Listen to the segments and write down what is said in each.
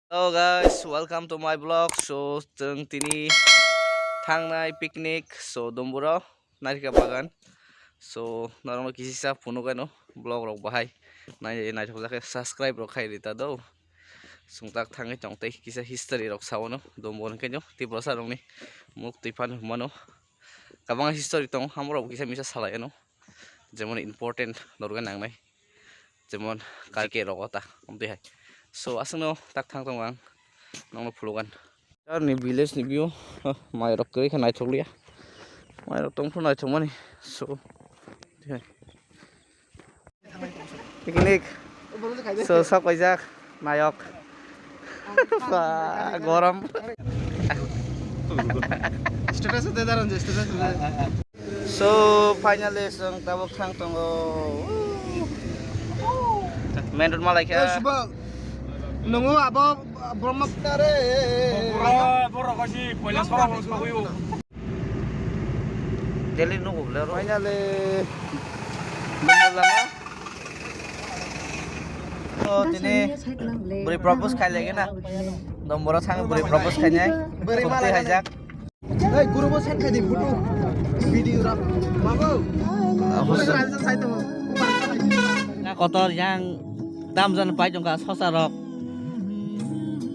Hello guys, welcome to my vlog. So जों दिनै थांनाय पिकनिक दंबुराव नारिका बागान. नारंनो किसिसा फुनु गानो vlog rok bahai. Naithok jakai subscribe rok khai rita do. Sungtak thangai chongtei kisa history rok sawono dombor kenyo tiprosa rongni muk tifan humano. Kabang history tong hamro kisa misa salayano. Jemon important dorgan nangnai. Jemon kalke rokota omti hai. Asano tak thang tong ang nong phulugan. Ni village ni view mai rok kri khanai thoklia. Mai rok tong phunai thomani. Picnic. Sab kaijak nayok. Gorom. Status deh daron je status. Finally sang tabok thang tongo. Main road malai kya. Nunggu apa Brahmaputra re. Borok kasi poilas para harus pakuyo. Delhi nunggu lero. Finally nunggu lama. Tini beri propose khai lagi na. Dombora sang beri propose khai nyai. Bukti hajak. Hey, guru bos kan kadi photo video ra. Mabo. Rajan sai to. Na kotor yang damjan pai jongka sosa rok.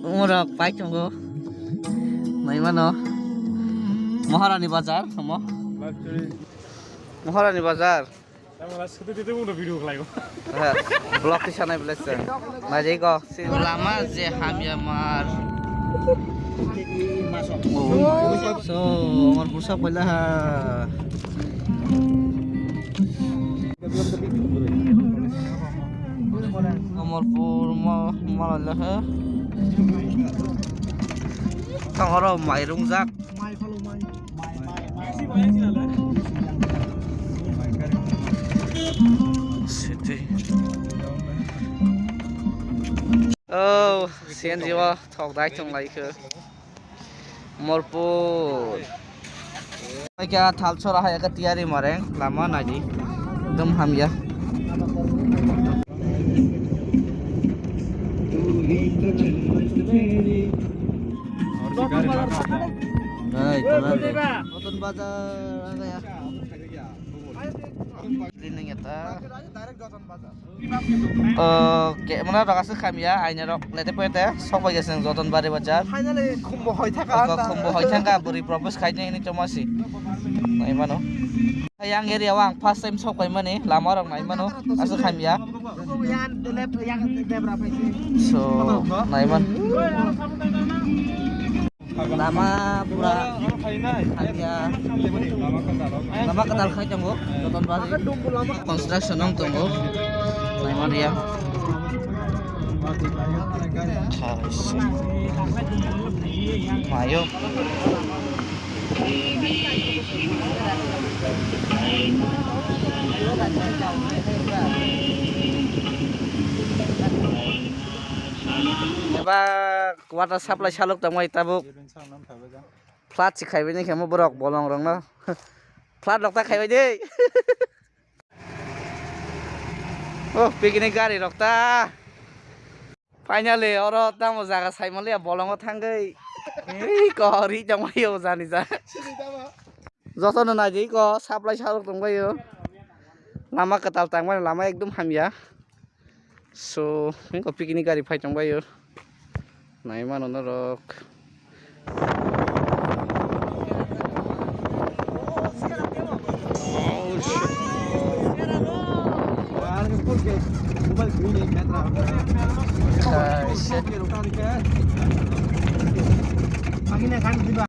Umurok pai jonggo. Mai mano. Maharani Bazar samo. Maharani Bazar. Tamu sudah itu udah video kelayu. Blog di sana belasa. Najai ko. Lama je hamyamar. Amar bursa pala ha. Amarpur malalah ha. Tangoro mai rungjak. Mai follow mai. City. Oh, sian jiwa thok dai chung lai ke. Morpur. Kya thal chora hai ka tiari mareng lama naji. Dum hamya. Nonton bazar apa ya? Ini nyata. Kayak mana rok asal kami ya, aina rok lete poete, sok bagai seng joton bare bazar. Finally kumbo hoy thaka. Kumbo hoy thangka beri propose kayaknya ini cuma sih. Nah imano. Yang area wang first time sok bagai mana, lama orang nah imano asal kami ya. Nah iman. Lama pura hanya lama ketal khai tunggu joton bare construction nong tunggu nah iman dia ayo water supply saluk tangmai tabuk flat si khai bini khamo borok bolong rong no flat rokta khai dei oh picnic gari rokta finally oro tamo jaga saimale bolongo thangai ei ko ri tangmai yo jani ja jotono na jei ko supply saluk tangmai yo lama ketal tangmai lama ekdom hamya ko picnic gari phai tangmai yo Nai mana norok.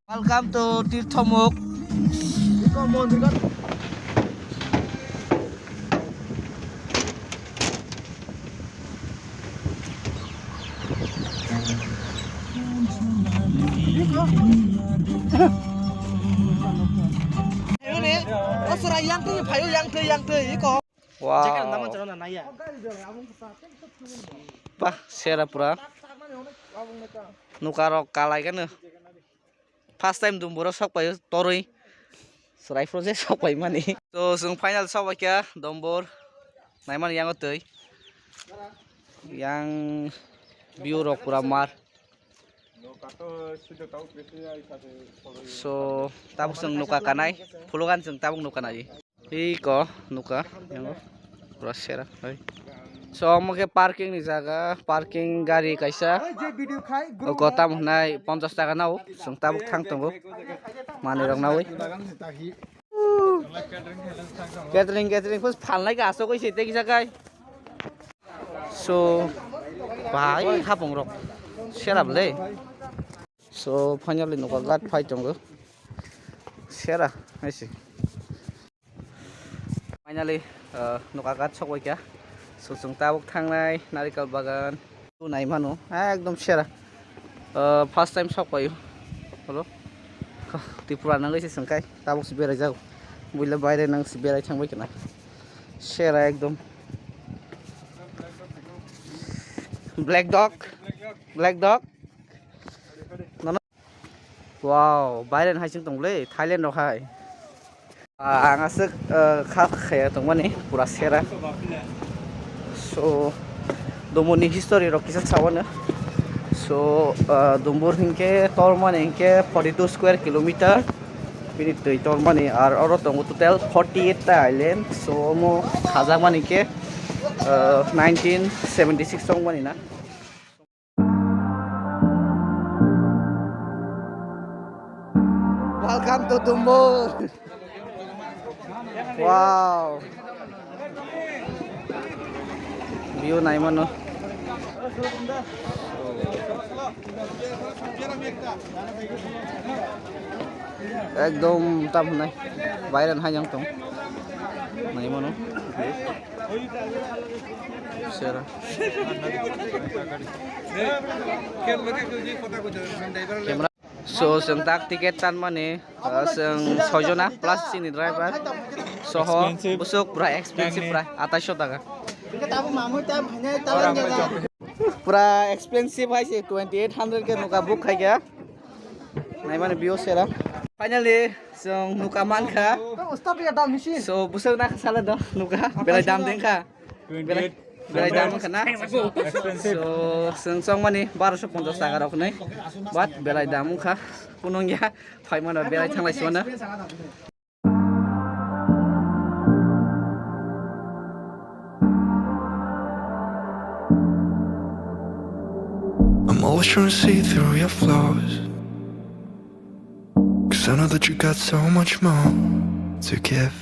Welcome to Tirthomuk. Wow. Pah, sera pura. Nukarok kalai kan. First time dumburo sok payo toroi. Serai project sok pai mani. Sung final sok kya dombor. Naiman yang otoi. Yang view rok pura mar. So tabuk sung nuka kanai, pulugan sung tabuk nuka nai. Iko nuka yang pura sera. So আমাকে parking ni jaga parking gari kaisa যে video খাই গুরু gota munai 50 taka nau sung tabuk thang tongo mani rok nawi catering first phalnai ga aso koise te kisa kai so bai khapong rok serap le so finally nuka gat phai tongo sera aisi finally nuka gat sokoi kya so sung tabuk thangnai narikal bagan tu nai mano ekdom sera first time sok payo halo tipura nang gaise sungkai tabuk si berai jau buila baire nang si berai thangbai kana sera ekdom black dog no wow baire hai sing tongle thailand rok hai ang asuk kha khaya tongmani pura sera so domoni history rok kisa sawana so dombor hingke tormani hingke 42 square kilometer bini tei tormani ar oro tongo total 48 ta island so mo khajamani ke 1976 tongmani na welcome to Dombor wow view nai mano ekdom tam nai bairan hanyang tong nai mano sera so seng tak tiket tan mane seng sojona plus sini driver soho busuk pura expensive pura 2800 taka pura expensive hai se 2800 ke nuka book khai gya nai mane bio sera finally song nuka man kha so busuk na sala do nuka belai dam deng kha belai dam khana so song mani 1250 taka rok nai bat belai dam kha punong ya phai mana belai thanglai sona I'm always trying to see through your flaws, 'cause I know that you got so much more to give.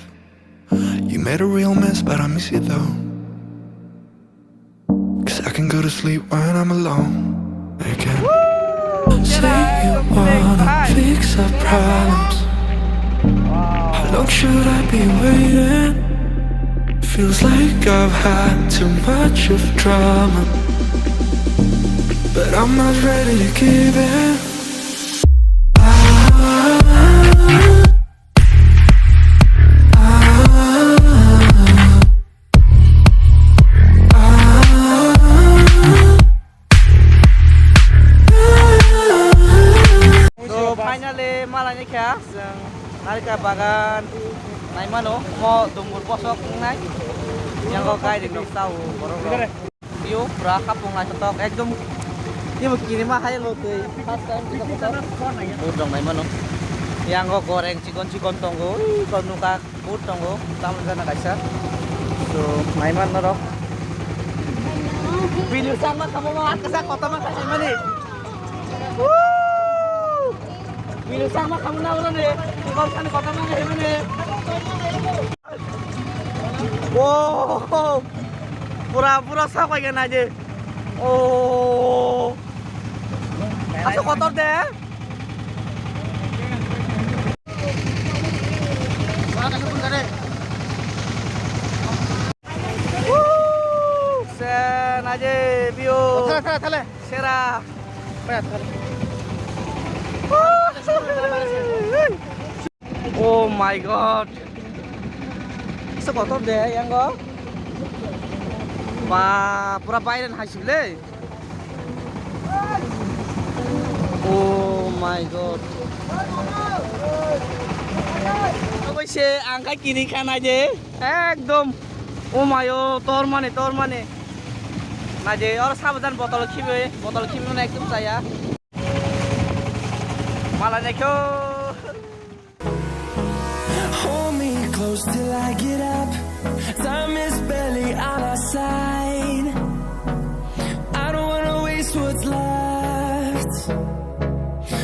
You made a real mess, but I miss you though, 'cause I can go to sleep when I'm alone again. Say you wanna fix our problems. How long should I be waiting? Feels like I've had too much of drama, but I'm not ready to give in. So finally malanya kya seng narika bagan nai mano mo Dombor posok nai yang kau kai ding tahu borong view pura kapung nai tok ekdom ini begini mah hai lo tuh first time kita foto udang nai mano yang kau goreng cikon tonggo kau nuka put tonggo tamu sana kaisa so nai mano rok video sama kamu mau kesak kota mah kasih mani video sama kamu na ulan deh kau sana kota mah kasih mani wow pura-pura sama kayak aja oh asal kotor deh sen aja view serah oh my god asal kotor deh yang kok pura bairan hasil le oh my god অবশ্যই আঙ্কা কিনি খান আজে একদম ও mayo তোর মানে না যে ওর সাবধান বোতল খিবে না একদম চাইয়া malanya kyo. Hold me close till I get up. Time is barely on our side. I don't wanna waste what's left.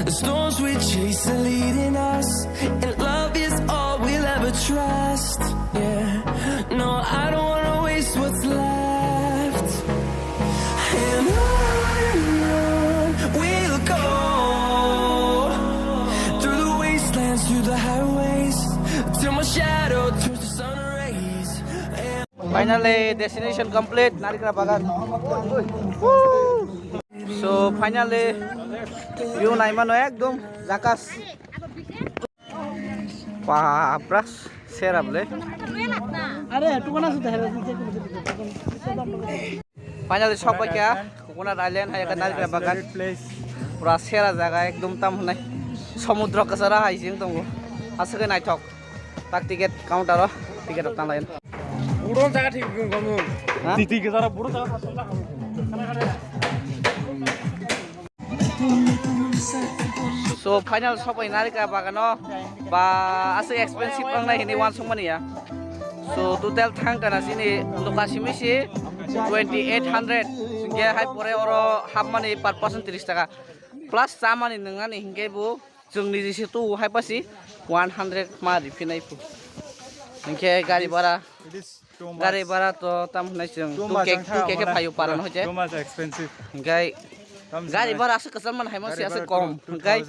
The storms we chase are leading us, and love is all we'll ever trust. Yeah, no, I don't wanna waste what's left. And on we'll go, through the wastelands, through the highways, till my shadow turns to sun rays. Finally, destination complete. Narikra Bagan. Woo! So finally, view naimano ekdom zakas. Papras serable. Finally sampai ke Coconut Island hai kan Narikra Bagan. Pura sera jaga ekdom tam hunai. Samudra ka sara hai sing tongo. Asake nai thok. Tak tiket counter ro. Tiket tang lain. 부러운 자가 튀긴 거면 뒤뒤게 살아 부러운 자가 살라. So final sampai Narikra Bagan no. Ba asik expensive bang nai ini wan sumani ya. So total thang kana sini lokasi misi 2800. Sehingga hai pore oro half money per person 30 taka. Plus samani nengani hingga bu जोंनि जिसितु हाय पासि 100 मा रिफिनाय फु नोंखे गारि भारा तो ताम होनाय जों तु केके फायु पारान होजे too much expensive. गाय गारि भारा आसे कसान मन हाय मासे आसे कम गाय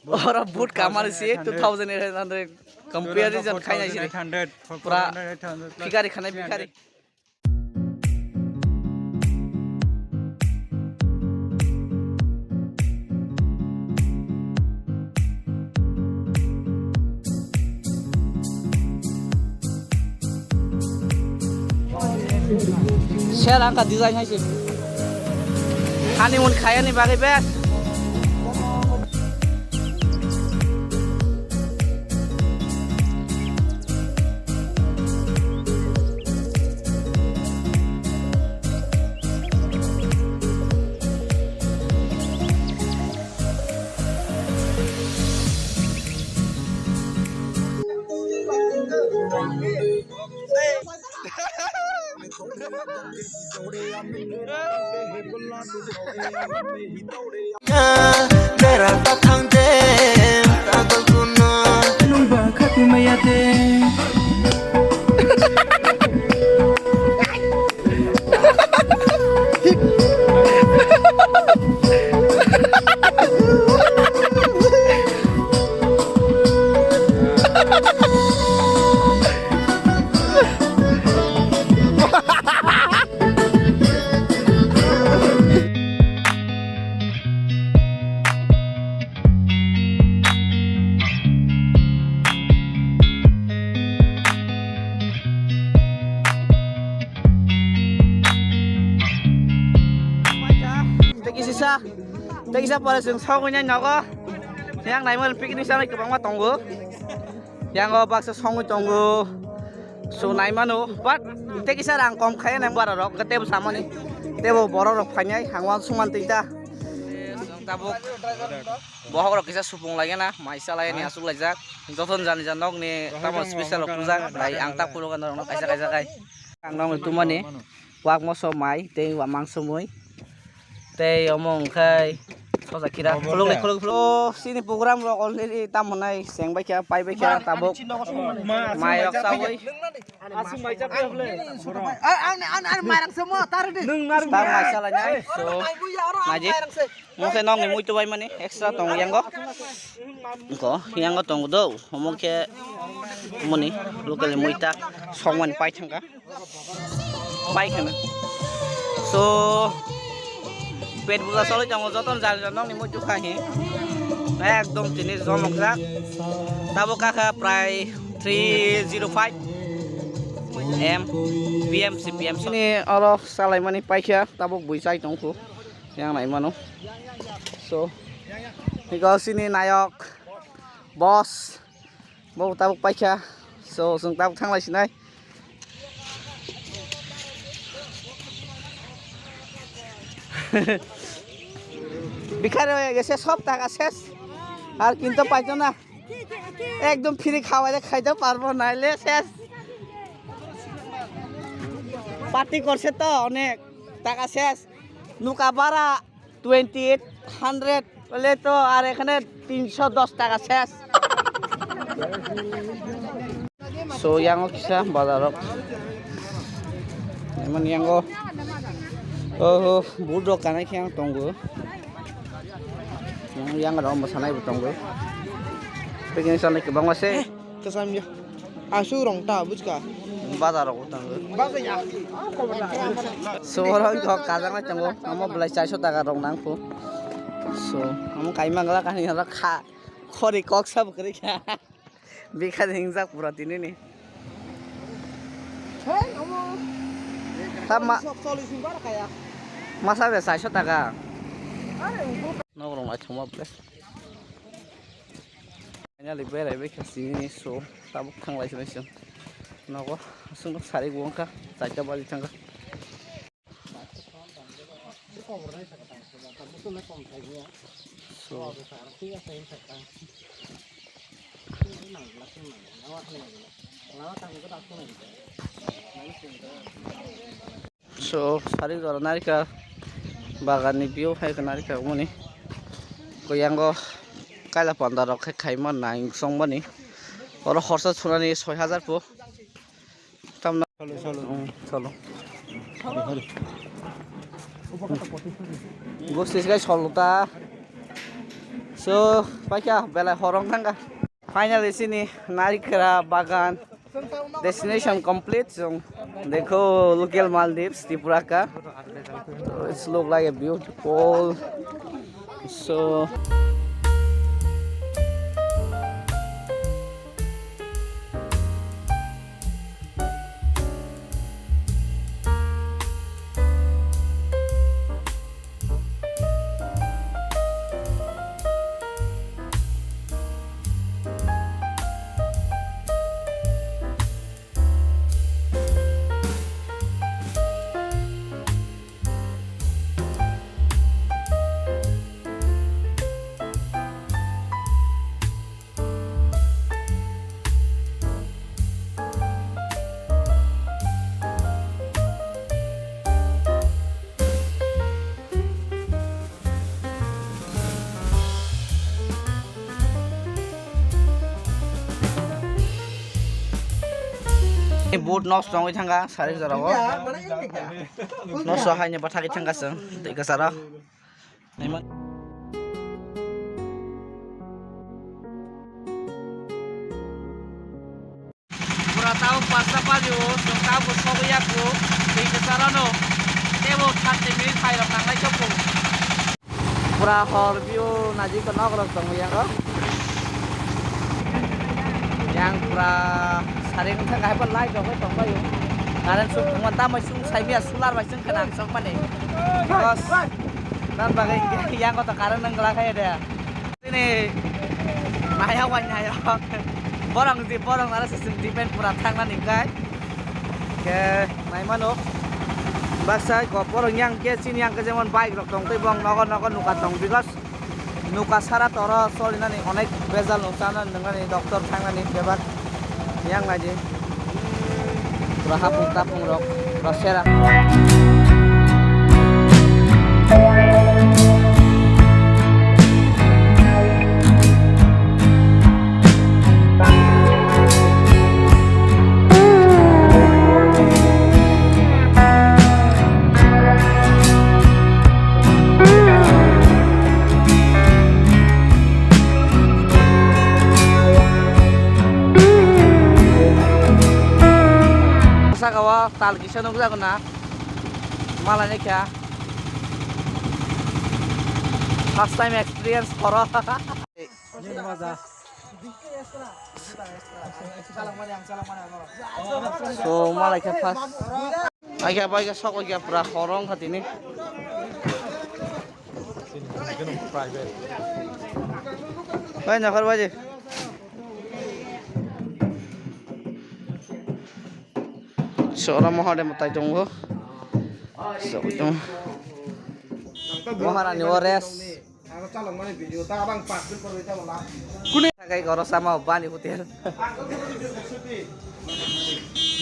और बुट कामार से 2800 कंपेरिजन खायनाय से 800 पुरा 800 भिखारि खानाय भिखारि Share angkat desain sih. Honeymoon kaya nih pakai bes. Tegisa pada sing songnya nyago yang naimel piknik sana ke bangma tonggo yang go baksa songu tonggo so naimano but tegisa rang kom khaya nang bara rok ketebo samani tebo boro rok phanyai hangwan suman tita tabuk bohok rok kisa supung lagi na maisa lagi ni asuk lajak joton jani janok ni tamo special rok pujak dai angta pulokan rok kaisa kaisa kai ang nong itu mani wak mo so mai te wa mangso moi te omong kai Sosa kira, kalau sini program lo already tam menai, seng baik ya, pai baik ya, tabuk, mayok sawai, asum baca boleh. An marang semua tar deh. tar masalahnya, so ngaji, mungkin nong ni muito baik mana, extra tong yang go tong do, omong ke, muni, lu kali muita, songwan pai tangka, pai kana, so pet buka solo jangan joton jalan ni mau juga ni, ekdom jenis zomong sak, tabuk kakak prai 305 PM CPM sini Allah salai mani paikya tabuk buisai tongku yang naik mano, so ni kau sini nayok bos mau tabuk paikya, so sung tabuk thang lai sini. Bicara ya, saya sop tak akses. আর কিনতে পাইতো না একদম free খাওয়াইলে খাইতে পারবো নাইলে শেষ party করছে তো অনেক টাকা শেষ নৌকা ভাড়া 2800 বলে তো আর এখানে 310 টাকা শেষ সো ইয়াঙ্গো কিসা বাজারত এমন ইয়াঙ্গো বুট দোকানে কি yang tunggu yang ada orang sana ibu tunggu pengen sana ke bang masih kesamnya asu rong ta buka bazar aku tunggu baca ya so orang kau kadang lah tunggu kamu beli 400 taka rong nangku so kamu kai mangala kan ini orang khori kok sab kerja bikin hingga pura ini nih sama solusi baru kayak masa ada 400 taka nongkrong aja mau plus hanya lebih lebih ke sini so tabuk tang lagi sini nongko langsung sari gua angka saja balik cangka so sari kalau narika bagan ni bio hai ke narika umuni ko yango kaila 15 ke khaima nang song bani oro khorsa chunani 6000 po tamna chalo gosis gai solta so paikya bela horong thanga finally sini narikara bagan destination complete so देखो local Maldives Tripura का it's look like a beautiful so boat nos dong thangga sari jara ko nos so hanya bathaki thangga seng teka sara naiman pura tahu pasta pajo song tahu soya ko teka sara no tebo 30 minit khai rak nangai chopo pura hor view naji ko nok rak dong yang ko yang pura saring thang hai ban lai dong tong bai karan sung thang ta mai sung sai bia solar bai sung khanang sok mane bos nan bagai yang ko ta karan nang la khai ada ini naya wan naya borong nara sistem depend pura thang na ningkai ke nai mano basai ko borong yang ke sini yang ke jemon bike rok tong tei bong nogon nuka tong because nuka sara toro solina ni onek bezal nusana nangani doktor thang ni bebat yang aja pura tapung rok rasera kawa tal kisah nunggu aku na malahnya kya first time experience koro so malah kya pas agak sok agak pura korong hati ini banyak kalau aja seorang mohon mutai tunggu so itu Maharani Ores calon mana video ta bang pas bin korbe calon lah. Takai goro sama bani hotel.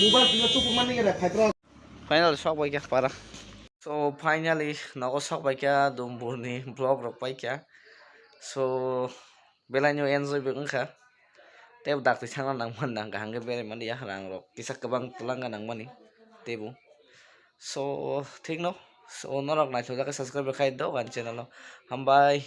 Mobile video cukup mana ada kaitro. Final sok baiknya para. So finally nago sok baiknya domburni vlog rok baiknya. So belanyo enjoy bengka. Teb dak ti changna nang man nang hangge bere mani ya rang rok kisa kabang tulanga nang mani tebu. So ঠিক no. So norok na choda ka subscribe khai do gan channel no. Hambai.